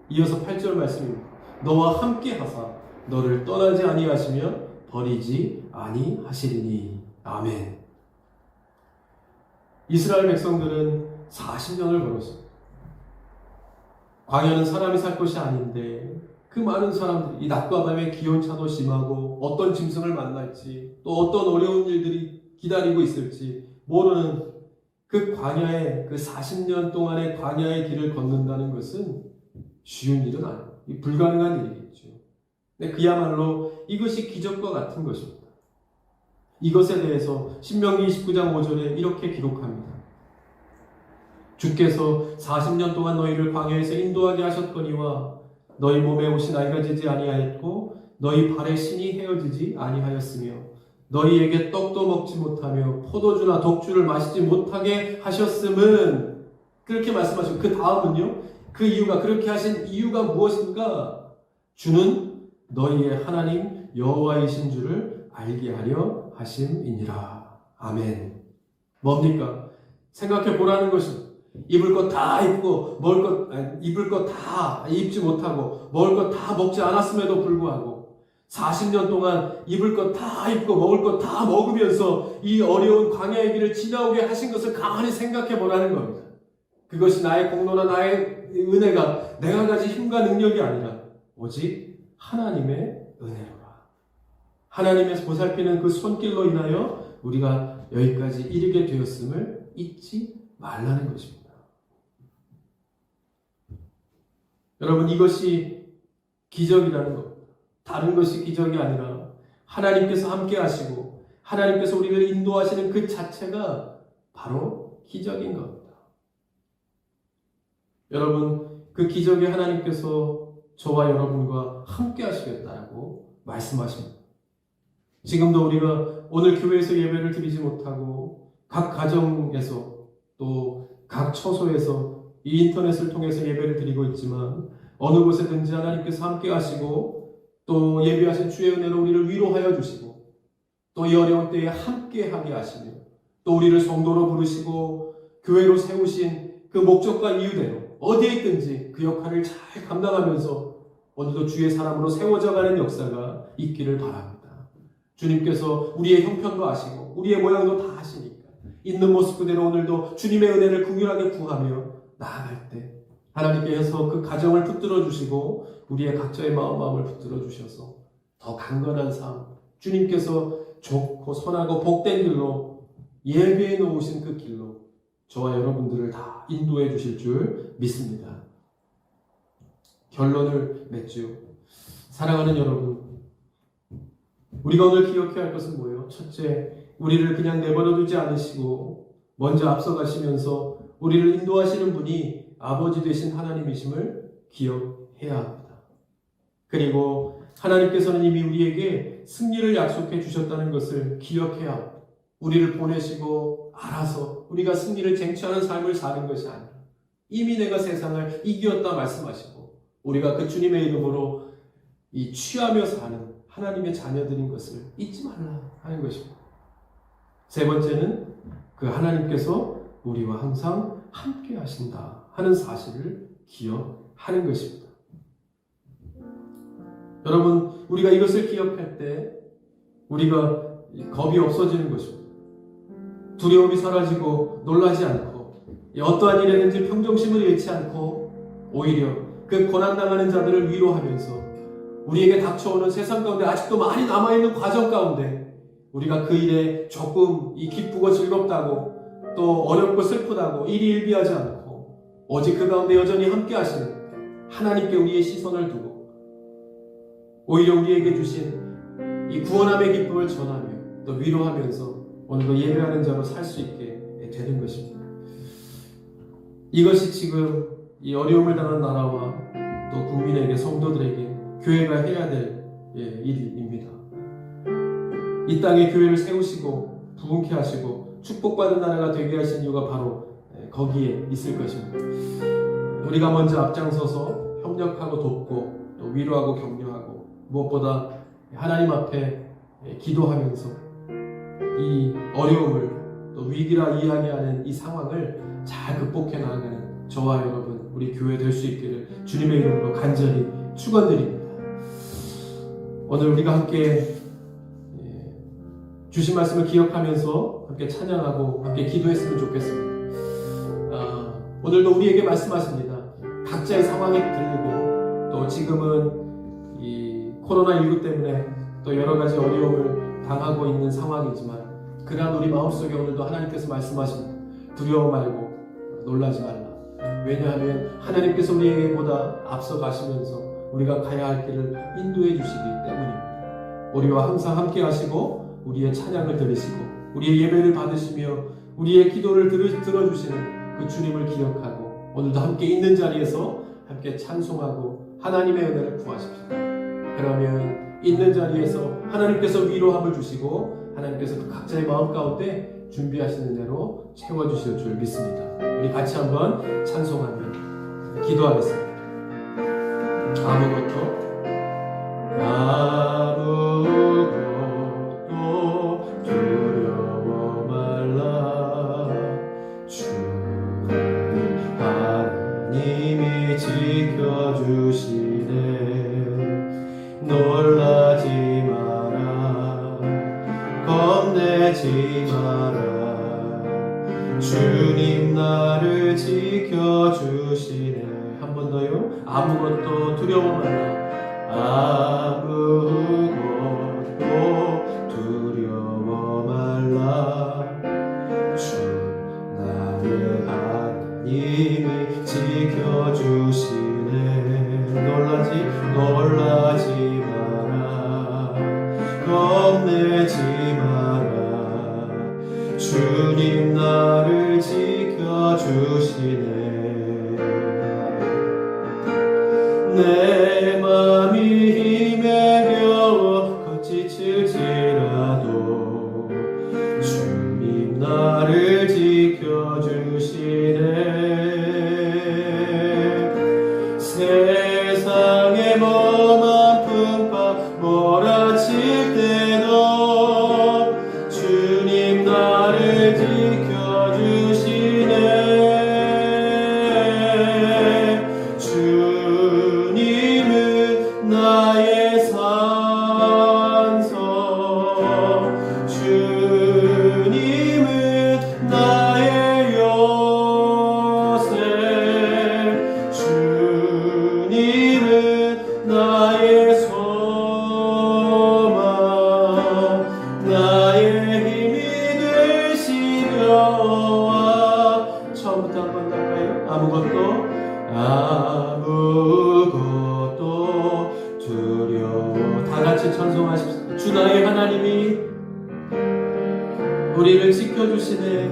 이어서 8절 말씀입니다. 너와 함께 하사 너를 떠나지 아니하시며 버리지 아니하시리니. 아멘. 이스라엘 백성들은 40년을 걸었습니다. 광야는 사람이 살 곳이 아닌데 그 많은 사람들이 이 낮과 밤의 기온차도 심하고 어떤 짐승을 만날지 또 어떤 어려운 일들이 기다리고 있을지 모르는 그 광야의 그 40년 동안의 광야의 길을 걷는다는 것은 쉬운 일은 아니에요. 불가능한 일이겠죠. 근데 그야말로 이것이 기적과 같은 것입니다. 이것에 대해서 신명기 29장 5절에 이렇게 기록합니다. 주께서 40년 동안 너희를 광야에서 인도하게 하셨거니와 너희 몸에 옷이 낡아지지 아니하였고 너희 발에 신이 헤어지지 아니하였으며 너희에게 떡도 먹지 못하며 포도주나 독주를 마시지 못하게 하셨음은 그렇게 말씀하시고 그 다음은요. 그 이유가 그렇게 하신 이유가 무엇인가? 주는 너희의 하나님 여호와이신 줄을 알게 하려 하심이니라. 아멘. 뭡니까? 생각해 보라는 것입니다. 입을 것 다 입고 입을 것 다 입지 못하고 먹을 것 다 먹지 않았음에도 불구하고 40년 동안 입을 것 다 입고 먹을 것 다 먹으면서 이 어려운 광야의 길을 지나오게 하신 것을 가만히 생각해 보라는 겁니다. 그것이 나의 공로나 나의 은혜가 내가 가진 힘과 능력이 아니라 오직 하나님의 은혜로라. 하나님의 보살피는 그 손길로 인하여 우리가 여기까지 이르게 되었음을 잊지 말라는 것입니다. 여러분, 이것이 기적이라는 것. 다른 것이 기적이 아니라 하나님께서 함께 하시고 하나님께서 우리를 인도하시는 그 자체가 바로 기적인 겁니다. 여러분, 그 기적에 하나님께서 저와 여러분과 함께 하시겠다고 말씀하십니다. 지금도 우리가 오늘 교회에서 예배를 드리지 못하고 각 가정에서 또 각 처소에서 이 인터넷을 통해서 예배를 드리고 있지만 어느 곳에든지 하나님께서 함께 하시고 또 예배하신 주의 은혜로 우리를 위로하여 주시고 또 이 어려운 때에 함께 하게 하시며 또 우리를 성도로 부르시고 교회로 세우신 그 목적과 이유대로 어디에 있든지 그 역할을 잘 감당하면서 오늘도 주의 사람으로 세워져가는 역사가 있기를 바랍니다. 주님께서 우리의 형편도 아시고 우리의 모양도 다 아시니까 있는 모습 그대로 오늘도 주님의 은혜를 긍휼하게 구하며 나아갈 때 하나님께서 그 가정을 붙들어 주시고 우리의 각자의 마음을 붙들어 주셔서 더 강건한 삶, 주님께서 좋고 선하고 복된 길로 예배해 놓으신 그 길로 저와 여러분들을 다 인도해 주실 줄 믿습니다. 결론을 맺죠. 사랑하는 여러분, 우리가 오늘 기억해야 할 것은 뭐예요? 첫째, 우리를 그냥 내버려 두지 않으시고 먼저 앞서가시면서 우리를 인도하시는 분이 아버지 되신 하나님이심을 기억해야 합니다. 그리고 하나님께서는 이미 우리에게 승리를 약속해 주셨다는 것을 기억해야 합니다. 우리를 보내시고 알아서 우리가 승리를 쟁취하는 삶을 사는 것이 아니라 이미 내가 세상을 이겼다 말씀하시고 우리가 그 주님의 이름으로 이 취하며 사는 하나님의 자녀들인 것을 잊지 말라 하는 것입니다. 세 번째는 그 하나님께서 우리와 항상 함께 하신다 하는 사실을 기억하는 것입니다. 여러분, 우리가 이것을 기억할 때 우리가 겁이 없어지는 것입니다. 두려움이 사라지고 놀라지 않고 어떠한 일에든지 평정심을 잃지 않고 오히려 그 고난당하는 자들을 위로하면서 우리에게 닥쳐오는 세상 가운데 아직도 많이 남아있는 과정 가운데 우리가 그 일에 조금 기쁘고 즐겁다고 또 어렵고 슬프다고 일이 일비하지 않고 오직 그 가운데 여전히 함께 하시는 하나님께 우리의 시선을 두고 오히려 우리에게 주신 이 구원함의 기쁨을 전하며 또 위로하면서 오늘도 예배하는 자로 살 수 있게 되는 것입니다. 이것이 지금 이 어려움을 당한 나라와 또 국민에게 성도들에게 교회가 해야 될 일입니다. 이 땅에 교회를 세우시고 부흥케 하시고 축복받은 나라가 되게 하신 이유가 바로 거기에 있을 것입니다. 우리가 먼저 앞장서서 협력하고 돕고 또 위로하고 격려하고 무엇보다 하나님 앞에 기도하면서 이 어려움을 또 위기라 이야기하는 이 상황을 잘 극복해 나가는 저와 여러분 우리 교회 될 수 있기를 주님의 이름으로 간절히 축원드립니다. 오늘 우리가 함께 주신 말씀을 기억하면서 함께 찬양하고 함께 기도했으면 좋겠습니다. 오늘도 우리에게 말씀하십니다. 각자의 상황에 들리고 또 지금은 코로나19 때문에 또 여러 가지 어려움을 당하고 있는 상황이지만 그러한 우리 마음속에 오늘도 하나님께서 말씀하십니다. 두려워 말고 놀라지 말라. 왜냐하면 하나님께서 우리에게 보다 앞서 가시면서 우리가 가야 할 길을 인도해 주시기 때문입니다. 우리와 항상 함께 하시고 우리의 찬양을 들으시고 우리의 예배를 받으시며 우리의 기도를 들어주시는 그 주님을 기억하고 오늘도 함께 있는 자리에서 함께 찬송하고 하나님의 은혜를 구하십시오. 그러면 있는 자리에서 하나님께서 위로함을 주시고 하나님께서 그 각자의 마음 가운데 준비하시는 대로 채워주실 줄 믿습니다. 우리 같이 한번 찬송하며 기도하겠습니다. 아무것도 두려워 말라. 주는 하나님이 지켜주시네. 놀라지 마라. 겁내지 마라. 주님 나를 지켜주시네. 한 번 더요. 아무것도 두려워 말라. 아무것도 두려워 말라. 주 나의 하나님이 지켜주시네. 놀라지 마라. 겁내지 마라. 주님 나를 지켜주시네. 내 맘이 힘에 겨워 지칠지라도 주님 나를 지켜주시네. 세상에 험한 풍파 몰아칠 때도 주님 나를 지켜주시네. 나의 산성 주님은 나의 요새 주님은 나의 소망 나의 힘이 되시려와. 처음부터 한번 할까요? 아무것도 두려워. 다같이 찬송하십시오. 주 나의 하나님이 우리를 지켜주시네.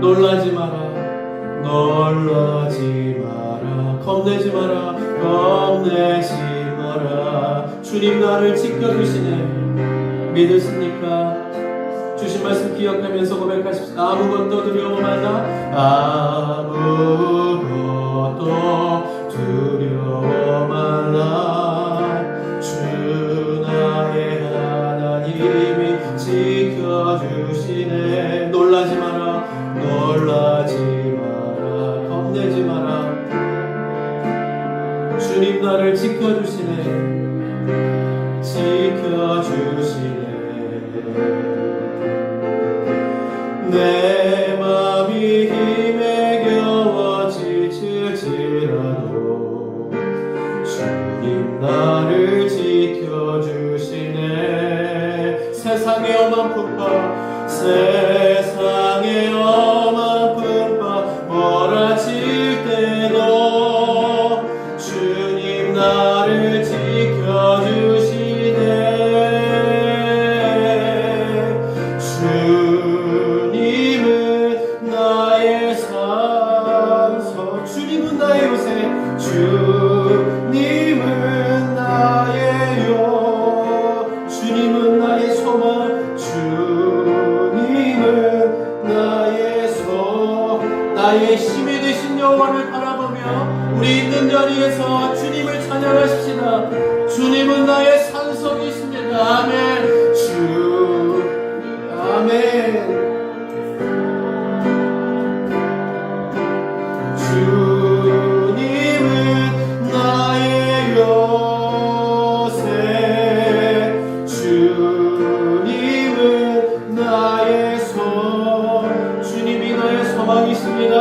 놀라지 마라. 겁내지 마라. 주님 나를 지켜주시네. 믿으십니까? 주신 말씀 기억하면서 고백하십시오. 아무것도 두려워 말라. 아무것도 두려워 말라. 주 나의 하나님이 지켜주시네. 놀라지 마라. 겁내지 마라. 주님 나를 지켜주시네. 내 맘이 힘에 겨워 지칠지라도 주님 나를 지켜주시네. 세상의 험한 풍파 몰아칠 때도 주님 나를 지켜주시네. 주님은 나의 산성 주님은 나의 요새 주님은 나의 주님은 나의 소망 주님은 나의 힘이 되신 여호와를 바라보며 우리 있는 자리에서 주님을 찬양하십시다. 주님은 나의 산성이십니다. 아멘. 아멘. 주님은 나의 요새 주님은 나의 주님이 나의 소망이십니다.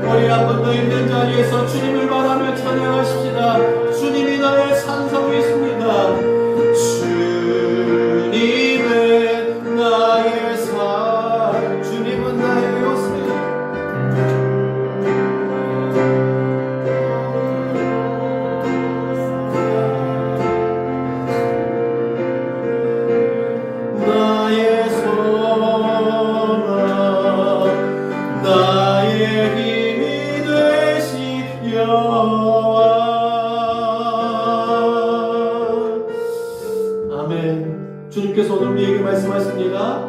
우리 한 번 더 있는 자리에서 주님을 바라며 찬양하십시다. 주님이 나의 산성이십니다. 주님께서 오늘 우리에게 말씀하십니다.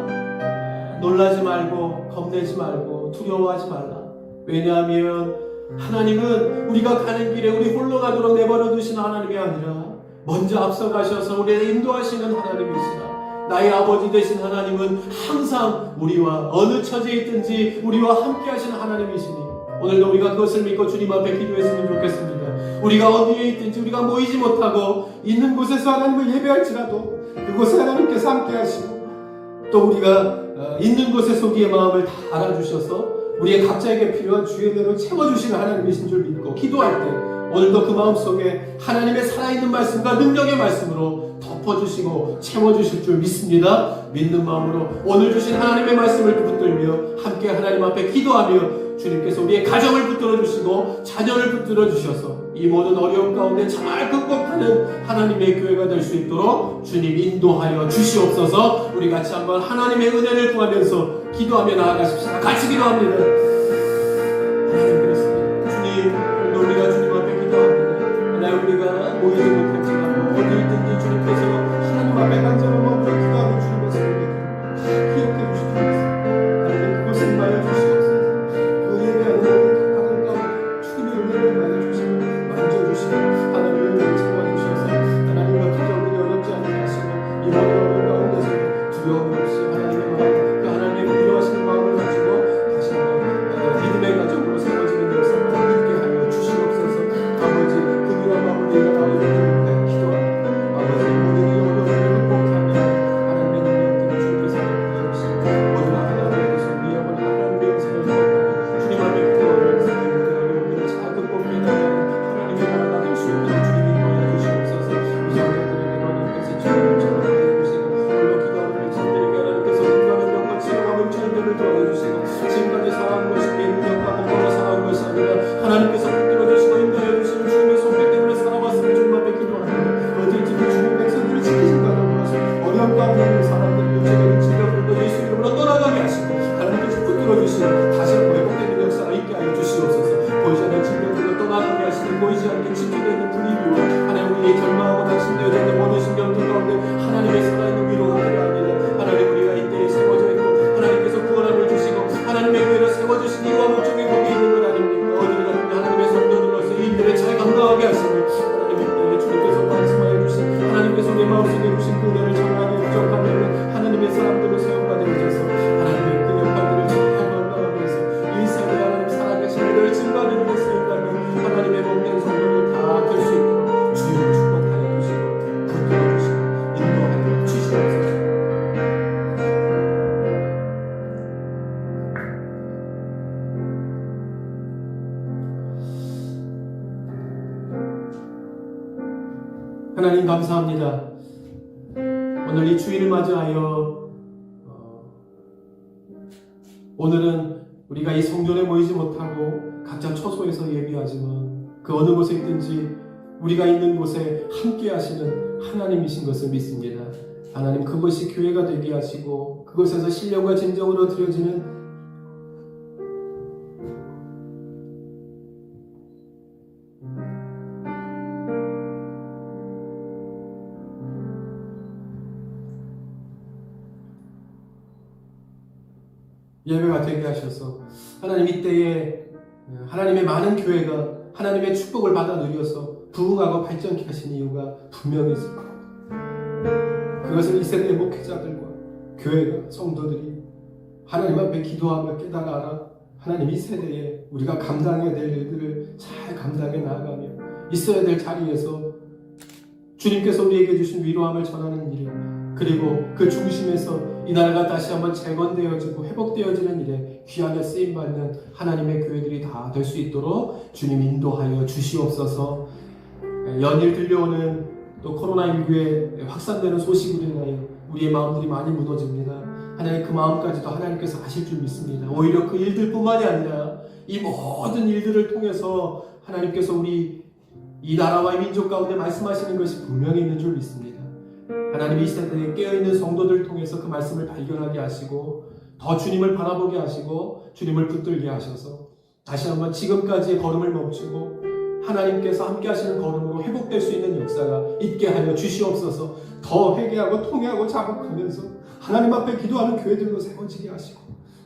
놀라지 말고 겁내지 말고 두려워하지 말라. 왜냐하면 하나님은 우리가 가는 길에 우리 홀로 가도록 내버려 두시는 하나님이 아니라 먼저 앞서가셔서 우리를 인도하시는 하나님이시라. 나의 아버지 되신 하나님은 항상 우리와 어느 처지에 있든지 우리와 함께 하시는 하나님이시니 오늘도 우리가 그것을 믿고 주님 앞에 기도했으면 좋겠습니다. 우리가 어디에 있든지 우리가 모이지 못하고 있는 곳에서 하나님을 예배할지라도 그곳에 하나님께서 함께 하시고 또 우리가 있는 곳에서 우리의 마음을 다 알아주셔서 우리의 각자에게 필요한 주의 대로 채워주시는 하나님이신 줄 믿고 기도할 때 오늘도 그 마음속에 하나님의 살아있는 말씀과 능력의 말씀으로 덮어주시고 채워주실 줄 믿습니다. 믿는 마음으로 오늘 주신 하나님의 말씀을 붙들며 함께 하나님 앞에 기도하며 주님께서 우리의 가정을 붙들어주시고 자녀를 붙들어주셔서 이 모든 어려움 가운데 잘 극복하는 하나님의 교회가 될 수 있도록 주님 인도하여 주시옵소서. 우리 같이 한번 하나님의 은혜를 구하면서 기도하며 나아가십시다. 같이 기도합니다. 하나님 그렇습니다. 주님 오늘 우리가 주님 앞에 기도합니다. 하나님 우리가 모이지 못할지라도 어디 있든지 주님께서 하나님 앞에 간절한 마음으로 기도하는 주님의 소리를 다 기억해 주시옵소서. 하나님 그것을 인하여 주시옵소서. 그에 대한 각각 가운데 주님의 은혜를 인하여 주시고 만져주시고 하나님의 은혜를 채워주셔서 하나님과 기도하는 어렵지 않게 하시고 이 모든 어려움 가운데서 두려움 없이 하나님의 마음 그 하나님의 위로하시는 마음을 가지고 다시 한번 믿음의 가정으로 세워지는 역사를 있게 하여 주시옵소서. 아버지 그분의 마음을 일어나며 기도합니다. 아버지 모든 이 어려움을 극복하며 하나님의 능력들을 주님께서 베푸시고 모든 하나님께서 위에 보는 하나님의 은혜를 주목하고 주님 앞에 기도하면서 모든 어려움들을 잘 극복해 나가는 하나님의 나라가 될 수 있도록 주님이 도와주시옵소서. 이 정도들에게 하나님께서 주님을 전하여주시고 오늘도 기도하는 백성들에게 하나님께서 인간의 명과 지혜와 명철들을 도와주시고 지금까지 살아온 것이 내 능력과 공로로 살아온 것이 아니라 하나님께서 붙들어주시고 인도하여 주시는 주님의 손길 때문에 살아왔음을 주님 앞에 기도합니다. 어디든지 주님 백성들을 지키신 가정으로서 어려움 가운데 있는 사람들을 육체적인 질병들도 예수 이름으로 떠나가게 하시고 하나님께서 붙들어주시고 다시 한번 회복되는 역사가 있게 하여 주시옵소서. 보이지 않는 질병들도 떠나가게 하시고 보이지 않게 지키고 있는 불의와 하나님 우리의 절망하고 낙심되어져 있는 모든 신경들 가운데 하나님의 살아있는 위로가 필요합니다. 하나님 우리가 이때에 세워져 있고 하나님께서 구원함을 주시고 하나님의 교회로 세워주신 이유와 목적이 거기에 있는 것 아닙니까? 어디를 가든지 하나님의 성도들로서 이 일들을 잘 감당하게 하시고 하나님 이때에 주님께서 말씀하여 주신 하나님께서 우리 마음속에 주신 그 은혜를 정하게 부족하며 하나님의 사람들로 세움받아 주셔서 하나님의 그 역할들을 잘 감당하면서 이 세대에 하나님 살아계신 일들을 증거하는 데 쓰인다면 하나님의 복된 성도들 다 될 수 있도록 주님을 축복하여 주시고 붙들어 주시고 인도하여 주시옵소서. 하나님 감사합니다. 오늘 이 주일을 맞이하여 오늘은 우리가 이 성전에 모이지 못하고 각자 처소에서 예배하지만 그 어느 곳에 있든지 우리가 있는 곳에 함께 하시는 하나님이신 것을 믿습니다. 하나님 그것이 교회가 되게 하시고 그것에서 신령과 진정으로 드려지는 예배가 되게 하셔서 하나님 이때에 하나님의 많은 교회가 하나님의 축복을 받아 누려서 부흥하고 발전케 하신 이유가 분명히 있을 겁니다. 그것은 이 세대의 목회자들과 교회가 성도들이 하나님 앞에 기도하며 깨달아 하나님 이 세대에 우리가 감당해야 될 일들을 잘 감당해 나아가며 있어야 될 자리에서 주님께서 우리에게 주신 위로함을 전하는 일 그리고 그 중심에서 이 나라가 다시 한번 재건되어지고 회복되어지는 일에 귀하게 쓰임받는 하나님의 교회들이 다 될 수 있도록 주님 인도하여 주시옵소서. 연일 들려오는 또 코로나19에 확산되는 소식으로 인하여 우리의 마음들이 많이 무너집니다. 하나님 그 마음까지도 하나님께서 아실 줄 믿습니다. 오히려 그 일들뿐만이 아니라 이 모든 일들을 통해서 하나님께서 우리 이 나라와 이 민족 가운데 말씀하시는 것이 분명히 있는 줄 믿습니다. 하나님 이 세대에 깨어있는 성도들을 통해서 그 말씀을 발견하게 하시고 더 주님을 바라보게 하시고 주님을 붙들게 하셔서 다시 한번 지금까지의 걸음을 멈추고 하나님께서 함께 하시는 걸음으로 회복될 수 있는 역사가 있게 하여 주시옵소서. 더 회개하고 통회하고 자복하면서 하나님 앞에 기도하는 교회들로 세워지게 하시고,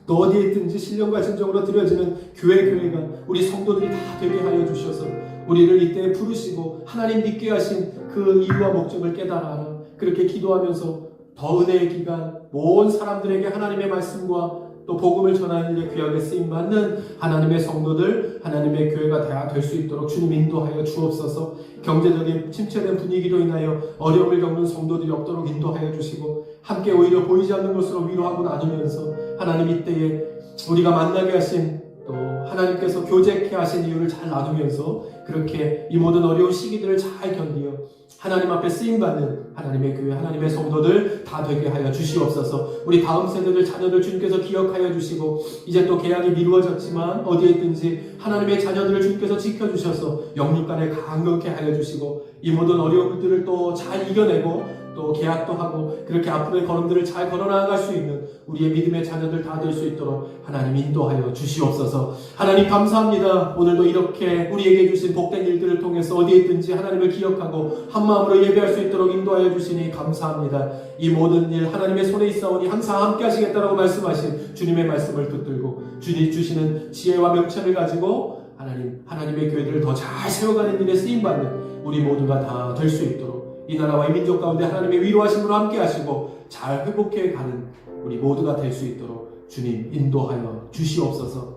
또 어디에 있든지 신령과 진정으로 드려지는 교회가 우리 성도들이 다 되게 하여 주셔서 우리를 이때에 부르시고 하나님 믿게 하신 그 이유와 목적을 깨달아 그렇게 기도하면서 더 은혜의 기간, 모든 사람들에게 하나님의 말씀과 또 복음을 전하는 일에 귀하게 쓰임받는 하나님의 성도들, 하나님의 교회가 다 될 수 있도록 주님 인도하여 주옵소서. 경제적인 침체된 분위기로 인하여 어려움을 겪는 성도들이 없도록 인도하여 주시고, 함께 오히려 보이지 않는 것으로 위로하고 나누면서 하나님 이때에 우리가 만나게 하신, 또 하나님께서 교제케 하신 이유를 잘 나누면서 그렇게 이 모든 어려운 시기들을 잘 견디어 하나님 앞에 쓰임받는 하나님의 교회, 하나님의 성도들 다 되게 하여 주시옵소서. 우리 다음 세대들, 자녀들 주님께서 기억하여 주시고, 이제 또 계약이 미루어졌지만 어디에 있든지 하나님의 자녀들을 주님께서 지켜주셔서 영육간에 강건케 하여 주시고, 이 모든 어려움들을 또 잘 이겨내고 또 계약도 하고 그렇게 앞으로의 걸음들을 잘 걸어나갈 수 있는 우리의 믿음의 자녀들 다 될 수 있도록 하나님 인도하여 주시옵소서. 하나님 감사합니다. 오늘도 이렇게 우리에게 주신 복된 일들을 통해서 어디에 있든지 하나님을 기억하고 한마음으로 예배할 수 있도록 인도하여 주시니 감사합니다. 이 모든 일 하나님의 손에 있사오니 항상 함께 하시겠다라고 말씀하신 주님의 말씀을 붙들고 주님 주시는 지혜와 명철을 가지고 하나님의 교회들을 더 잘 세워가는 일에 쓰임받는 우리 모두가 다 될 수 있도록, 이 나라와 이 민족 가운데 하나님의 위로하심으로 함께 하시고 잘 회복해 가는 우리 모두가 될 수 있도록 주님 인도하여 주시옵소서.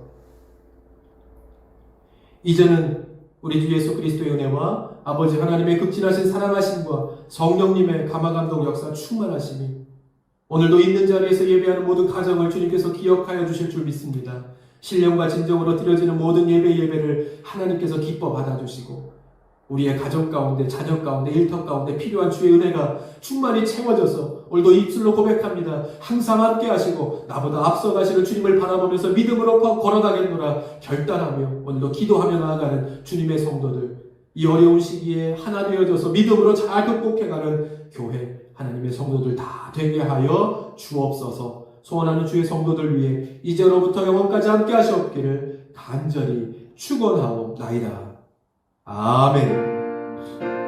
이제는 우리 주 예수 그리스도의 은혜와 아버지 하나님의 극진하신 사랑하심과 성령님의 감화감동 역사 충만하심이 오늘도 있는 자리에서 예배하는 모든 가정을 주님께서 기억하여 주실 줄 믿습니다. 신령과 진정으로 드려지는 모든 예배를 하나님께서 기뻐 받아주시고, 우리의 가정 가운데, 자녀 가운데, 일터 가운데 필요한 주의 은혜가 충만히 채워져서 오늘도 입술로 고백합니다. 항상 함께 하시고 나보다 앞서가시는 주님을 바라보면서 믿음으로 걸어가겠노라 결단하며 오늘도 기도하며 나아가는 주님의 성도들, 이 어려운 시기에 하나 되어져서 믿음으로 잘 극복해가는 교회, 하나님의 성도들 다 되게 하여 주옵소서. 소원하는 주의 성도들 위해 이제로부터 영원까지 함께 하시옵기를 간절히 축원하옵나이다. 아멘.